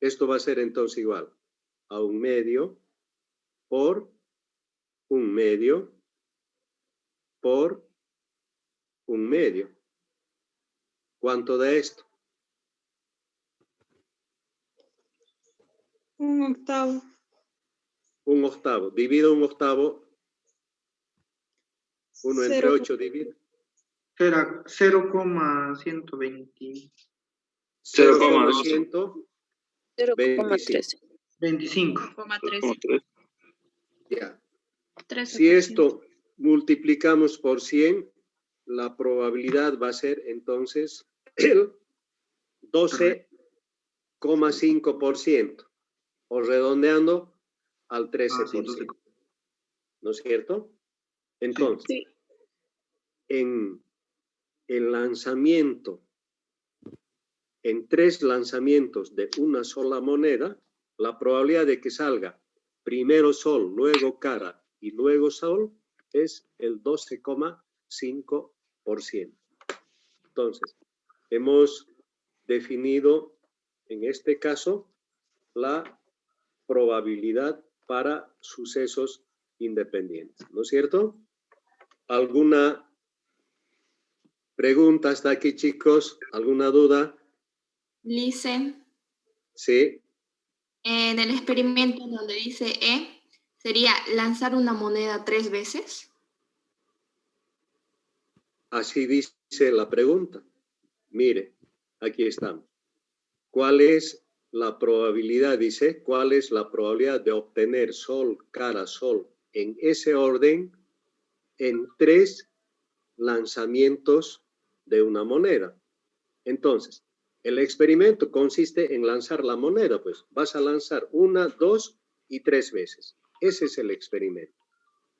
Esto va a ser entonces igual a un medio por un medio por un medio. ¿Cuánto da esto? Un octavo. Un octavo. Divido un octavo. 1 entre 0. 8 divide. 0,120. 0,125. 0,13. 25. 0,13. Ya. 13%. Si esto multiplicamos por 100, la probabilidad va a ser entonces el 12,5%. O redondeando al 13%. ¿No es cierto? Entonces, Sí. en el lanzamiento, en 3 lanzamientos de una sola moneda, la probabilidad de que salga primero Sol, luego cara y luego Sol es el 12,5%. Entonces, hemos definido en este caso la probabilidad para sucesos independientes, ¿no es cierto? ¿Alguna pregunta hasta aquí, chicos? ¿Alguna duda? Listen, Sí. en el experimento donde dice E, ¿sería lanzar una moneda 3 veces? Así dice la pregunta. Mire, aquí estamos. ¿Cuál es la probabilidad? Dice, ¿cuál es la probabilidad de obtener Sol, cara, Sol en ese orden en 3 lanzamientos de una moneda? Entonces, el experimento consiste en lanzar la moneda, pues vas a lanzar 1, 2 y 3 veces. Ese es el experimento,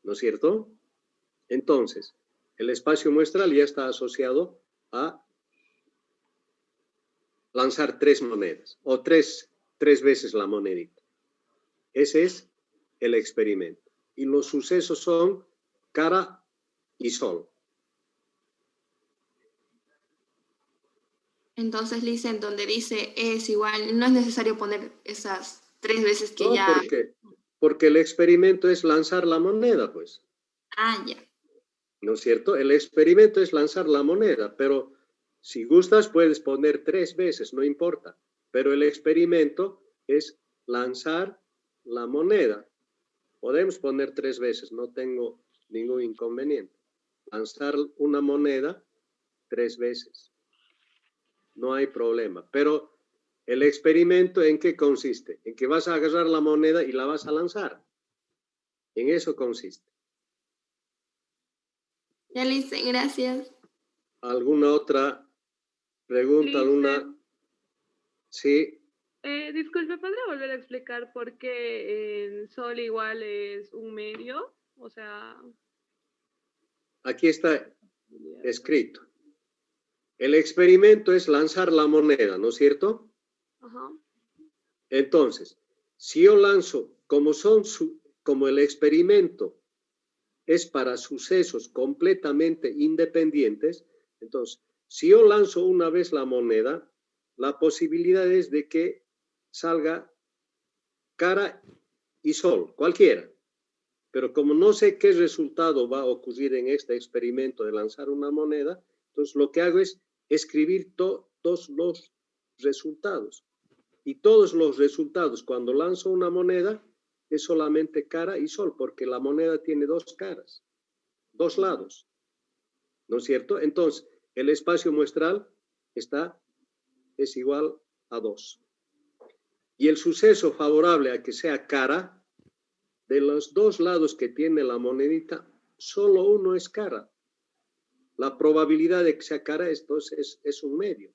¿no es cierto? Entonces, el espacio muestral ya está asociado a lanzar 3 monedas o 3 veces la monedita. Ese es el experimento. Y los sucesos son cara y Sol. Entonces, Listen, donde dice E es igual, no es necesario poner esas 3 veces que No, ya... ¿por qué? Porque el experimento es lanzar la moneda, pues. Ah, ya. ¿No es cierto? El experimento es lanzar la moneda, pero si gustas puedes poner 3 veces, no importa. Pero el experimento es lanzar la moneda. Podemos poner 3 veces, no tengo ningún inconveniente. Lanzar una moneda 3 veces. No hay problema. Pero el experimento, ¿en qué consiste? En que vas a agarrar la moneda y la vas a lanzar. En eso consiste. Ya le hice, gracias. ¿Alguna otra pregunta? ¿Alguna? Sí. Disculpe, ¿podría volver a explicar por qué el sol igual es un medio? O sea, Aquí está escrito. El experimento es lanzar la moneda, ¿no es cierto? ajá. Entonces, si yo lanzo, como el experimento es para sucesos completamente independientes, entonces, si yo lanzo una vez la moneda, la posibilidad es de que salga cara y sol, cualquiera. Pero como no sé qué resultado va a ocurrir en este experimento de lanzar una moneda, entonces lo que hago es escribir todos los resultados. Y todos los resultados, cuando lanzo una moneda, es solamente cara y sol, porque la moneda tiene dos caras, dos lados. ¿No es cierto? Entonces, el espacio muestral es igual a 2. Y el suceso favorable a que sea cara, de los dos lados que tiene la monedita, solo uno es cara. La probabilidad de que sea cara entonces es un medio.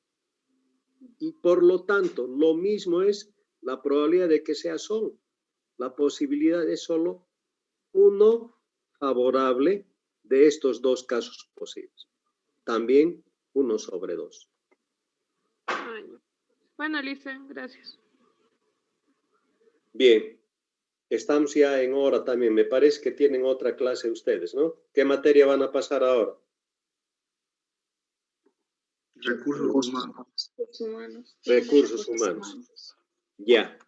Y por lo tanto, lo mismo es la probabilidad de que sea sol. La posibilidad es solo uno favorable de estos dos casos posibles. También 1/2. Bueno, Lice, gracias. Bien, estamos ya en hora también. Me parece que tienen otra clase ustedes, ¿no? ¿Qué materia van a pasar ahora? Recursos humanos. Recursos humanos. Ya.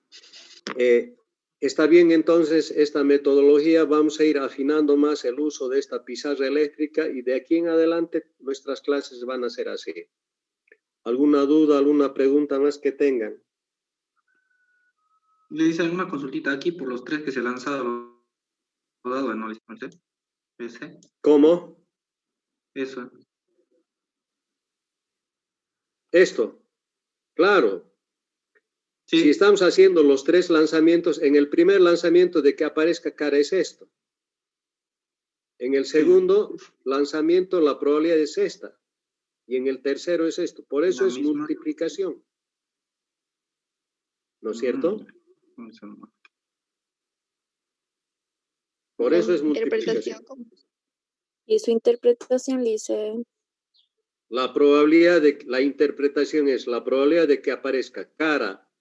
Está bien entonces esta metodología. Vamos a ir afinando más el uso de esta pizarra eléctrica y de aquí en adelante nuestras clases van a ser así. ¿Alguna duda, alguna pregunta más que tengan? Le hice alguna consultita aquí por los 3 que se han lanzado. ¿No? ¿Ese? ¿Cómo? Eso. Esto. Claro. Sí. Si estamos haciendo los 3 lanzamientos, en el primer lanzamiento de que aparezca cara es esto. En el segundo lanzamiento la probabilidad es esta. Y en el tercero es esto. Por eso es multiplicación. ¿No es cierto? Por eso es multiplicación. Y su interpretación, Lice. La interpretación es la probabilidad de que aparezca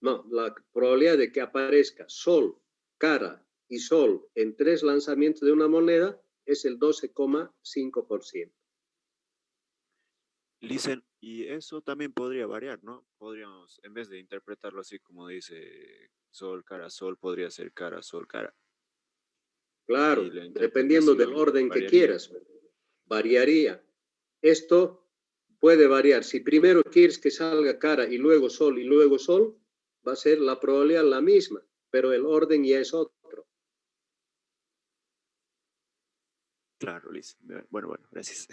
la probabilidad de que aparezca sol, cara y sol en 3 lanzamientos de una moneda es el 12,5%. Listen, y eso también podría variar, ¿no? Podríamos, en vez de interpretarlo así como dice sol, podría ser cara, sol, cara. Claro, dependiendo del orden que quieras, variaría. Esto puede variar. Si primero quieres que salga cara y luego sol, va a ser la probabilidad la misma, pero el orden ya es otro. Claro, Liz. Bueno, gracias.